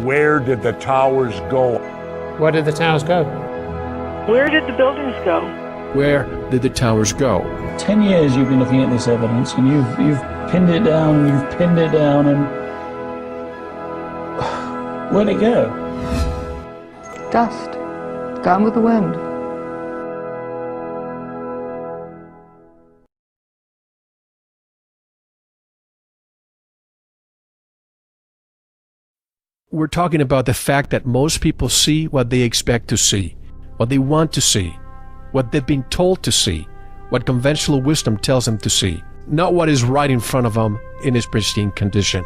Where did the towers go? Where did the towers go? Where did the buildings go? Where did the towers go? 10 years you've been looking at this evidence, and you've pinned it down, and you've pinned it down, and where'd it go? Dust. Gone with the wind. We're talking about the fact that most people see what they expect to see, what they want to see, what they've been told to see, what conventional wisdom tells them to see, not what is right in front of them in its pristine condition.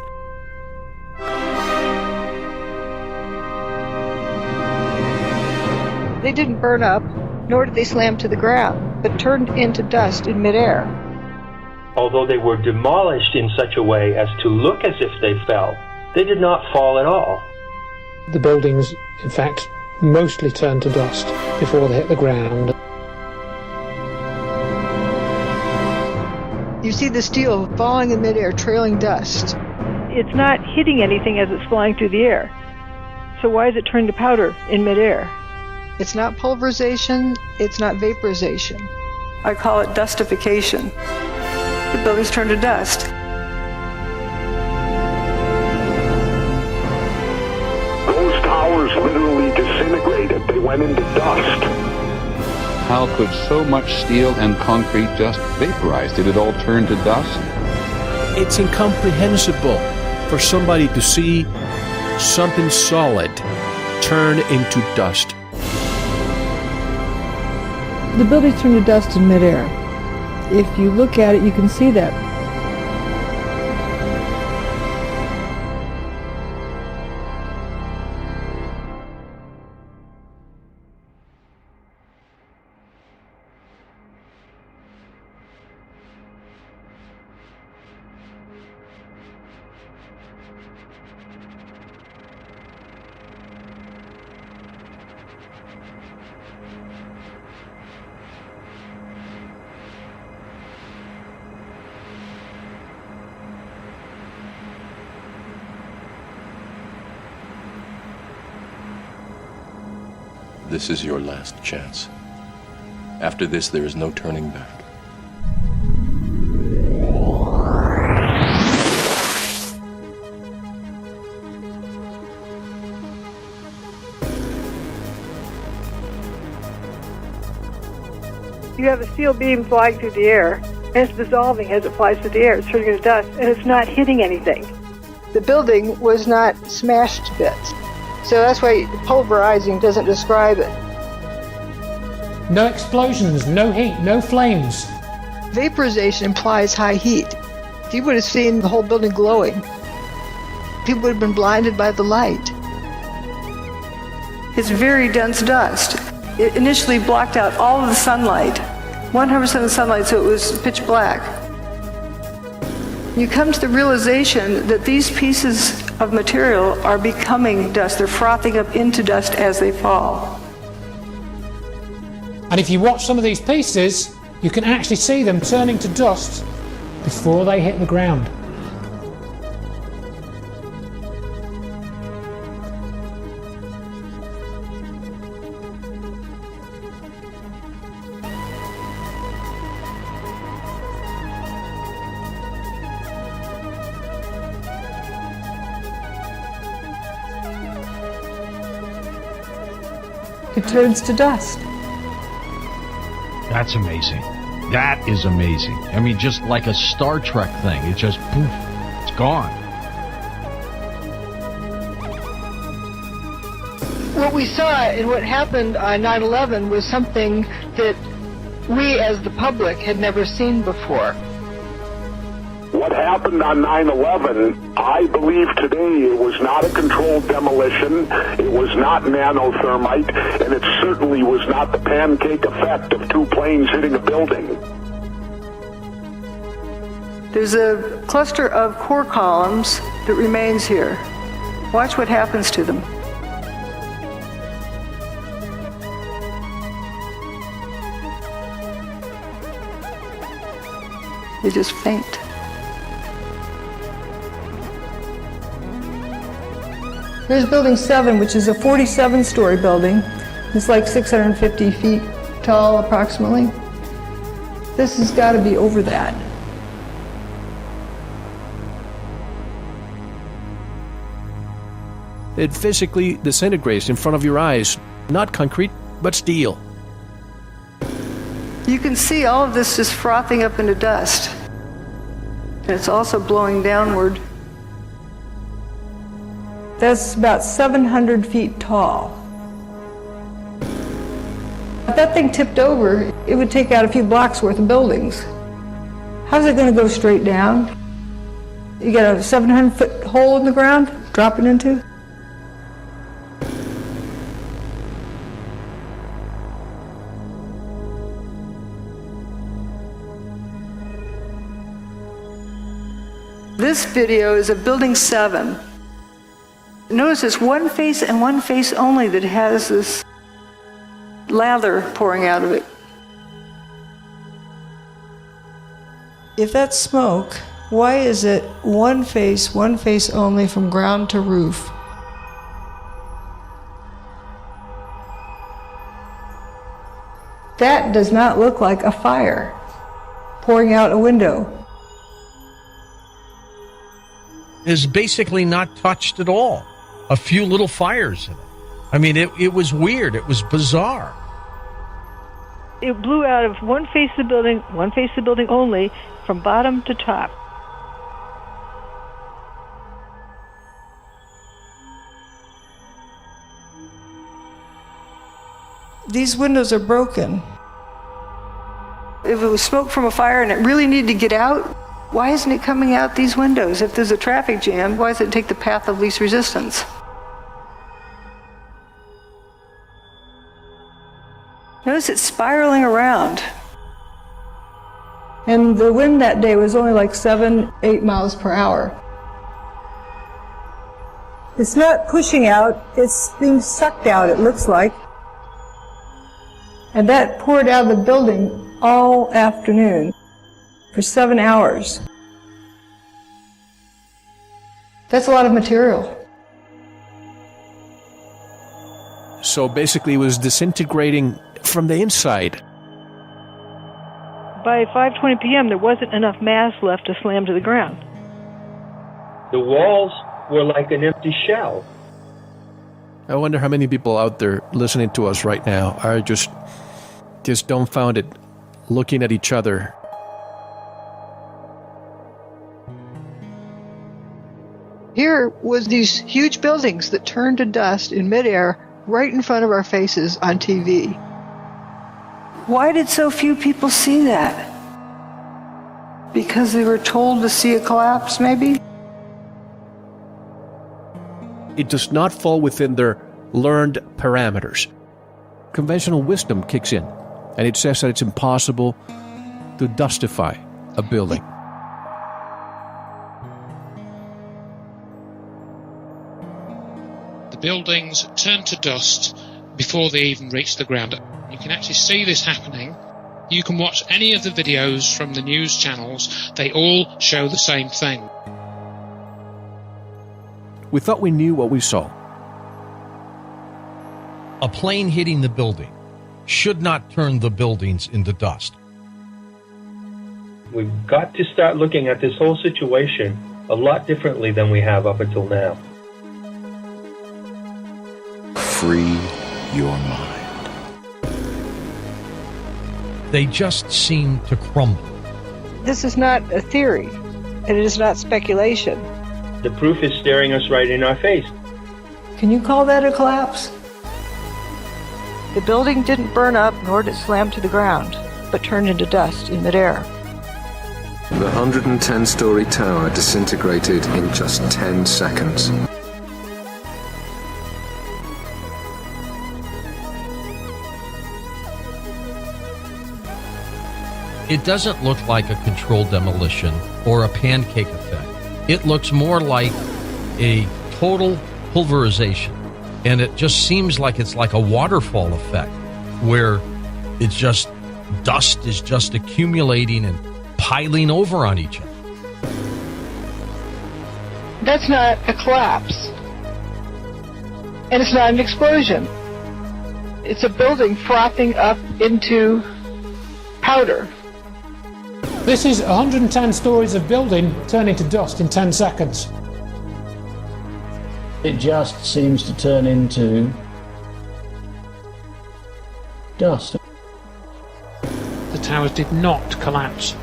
They didn't burn up, nor did they slam to the ground, but turned into dust in midair. Although they were demolished in such a way as to look as if they fell, they did not fall at all. The buildings, in fact, mostly turned to dust before they hit the ground. You see the steel falling in midair, trailing dust. It's not hitting anything as it's flying through the air. So why is it turning to powder in midair? It's not pulverization, it's not vaporization. I call it dustification. The buildings turn to dust. Those towers literally disintegrated. They went into dust. How could so much steel and concrete just vaporize? Did it all turn to dust? It's incomprehensible for somebody to see something solid turn into dust. The buildings turn to dust in midair. If you look at it, you can see that. This is your last chance. After this, there is no turning back. You have a steel beam flying through the air, and it's dissolving as it flies through the air. It's turning into dust, and it's not hitting anything. The building was not smashed to bits. So that's why pulverizing doesn't describe it. No explosions, no heat, no flames. Vaporization implies high heat. If you would have seen the whole building glowing, people would have been blinded by the light. It's very dense dust. It initially blocked out all of the sunlight, 100% of the sunlight, so it was pitch black. You come to the realization that these pieces of material are becoming dust. They're frothing up into dust as they fall. And if you watch some of these pieces, you can actually see them turning to dust before they hit the ground. It turns to dust. That's amazing. That is amazing. I mean, just like a Star Trek thing. It just, poof, it's gone. What we saw and what happened on 9/11 was something that we as the public had never seen before. What happened on 9/11, I believe today it was not a controlled demolition, it was not nanothermite, and it certainly was not the pancake effect of two planes hitting a building. There's a cluster of core columns that remains here. Watch what happens to them. They just faint. Here's Building 7, which is a 47-story building. It's like 650 feet tall, approximately. This has got to be over that. It physically disintegrates in front of your eyes. Not concrete, but steel. You can see all of this just frothing up into dust. And it's also blowing downward. That's about 700 feet tall. If that thing tipped over, it would take out a few blocks worth of buildings. How's it going to go straight down? You got a 700-foot hole in the ground, dropping into? This video is of Building 7. Notice it's one face and one face only that has this lather pouring out of it. If that's smoke, why is it one face only from ground to roof? That does not look like a fire pouring out a window. Is basically not touched at all. A few little fires in it. I mean, it was weird. It was bizarre. It blew out of one face of the building only, from bottom to top. These windows are broken. If it was smoke from a fire and it really needed to get out, why isn't it coming out these windows? If there's a traffic jam, why does it take the path of least resistance? Notice it's spiraling around. And the wind that day was only like 7-8 miles per hour. It's not pushing out, it's being sucked out, it looks like. And that poured out of the building all afternoon for 7 hours. That's a lot of material. So basically it was disintegrating from the inside. By 5:20 p.m., there wasn't enough mass left to slam to the ground. The walls were like an empty shell. I wonder how many people out there listening to us right now are just dumbfounded, looking at each other. Here was these huge buildings that turned to dust in midair right in front of our faces on TV. Why did so few people see that? Because they were told to see a collapse, maybe? It does not fall within their learned parameters. Conventional wisdom kicks in, and it says that it's impossible to dustify a building. The buildings turn to dust before they even reach the ground. You can actually see this happening. You can watch any of the videos from the news channels. They all show the same thing. We thought we knew what we saw. A plane hitting the building should not turn the buildings into dust. We've got to start looking at this whole situation a lot differently than we have up until now. Free your mind. They just seem to crumble. This is not a theory, and it is not speculation. The proof is staring us right in our face. Can you call that a collapse? The building didn't burn up, nor did it slam to the ground, but turned into dust in midair. The 110-story tower disintegrated in just 10 seconds. It doesn't look like a controlled demolition or a pancake effect. It looks more like a total pulverization. And it just seems like it's like a waterfall effect where it's just dust is just accumulating and piling over on each other. That's not a collapse. And it's not an explosion. It's a building frothing up into powder. This is 110 stories of building turning to dust in 10 seconds. It just seems to turn into dust. The towers did not collapse.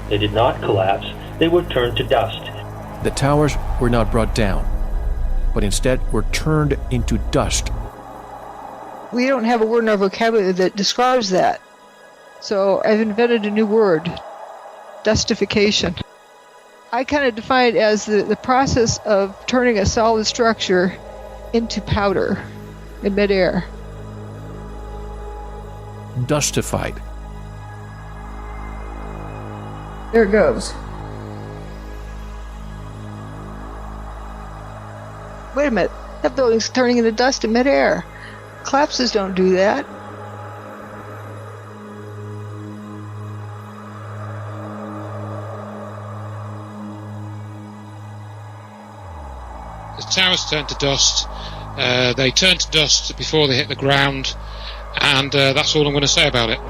They did not collapse. They were turned to dust. The towers were not brought down, but instead were turned into dust. We don't have a word in our vocabulary that describes that. So I've invented a new word, dustification. I kind of define it as the process of turning a solid structure into powder in midair. Dustified. There it goes. Wait a minute, that building's turning into dust in midair. Collapses don't do that. The towers turned to dust. They turned to dust before they hit the ground, and that's all I'm going to say about it.